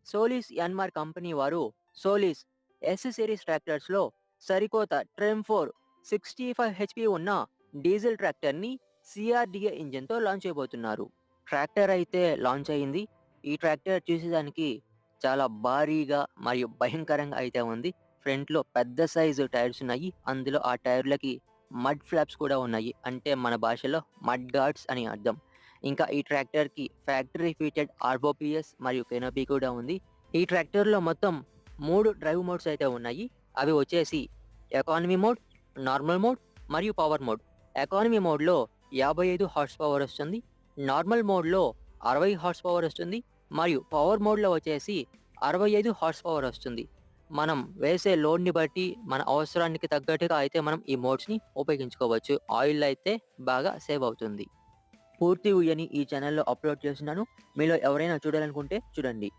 సోలిస్ Yanmar company వారు సోలిస్ yes series ట్రాక్టర్స్లో సరికొత్త ట్రెమ్ 4 65 HP ఉన్న డీజిల్ ట్రాక్టర్ని సిఆర్డిఏ ఇంజిన్తో లాంచ్ చేయబోతున్నారు. ట్రాక్టర్ అయితే లాంచ్ అయింది. ఈ ట్రాక్టర్ చూసేదానికి చాలా భారీగా మరియు భయంకరంగా అయితే ఉంది. ఫ్రంట్‌లో పెద్ద సైజు టైర్స్ ఉన్నాయి. అందులో ఆ టైర్‌లకి మడ్ ఫ్లాప్స్ కూడా ఉన్నాయి. అంటే మన భాషలో మడ్ గార్డ్స్ అని అర్థం. ఇంకా ఈ ట్రాక్టర్‌కి ఫ్యాక్టరీ ఫిటెడ్ ఆర్ఓపీఎస్ మరియు కెనోపీ కూడా ఉంది. ఈ ట్రాక్టర్‌లో మొత్తం 3 డ్రైవ్ మోడ్స్ అయితే ఉన్నాయి. అవి వచ్చేసి ఎకానమీ మోడ్, నార్మల్ మోడ్ మరియు పవర్ మోడ్. ఎకానమీ మోడ్‌లో 55 హార్స్ పవర్ వస్తుంది. నార్మల్ మోడ్‌లో 60 హార్స్ పవర్ వస్తుంది. మరియు పవర్ మోడ్‌లో వచ్చేసి 65 హార్స్ పవర్ వస్తుంది. మనం వేసే లోడ్‌ని బట్టి మన అవసరానికి తగ్గట్టుగా అయితే మనం ఈ మోడ్స్‌ని ఉపయోగించుకోవచ్చు. ఆయిల్ అయితే బాగా సేవ్ అవుతుంది. పూర్తి వీడియోని ఈ ఛానల్‌లో అప్‌లోడ్ చేస్తున్నాను. మీలో ఎవరైనా చూడాలనుకుంటే చూడండి.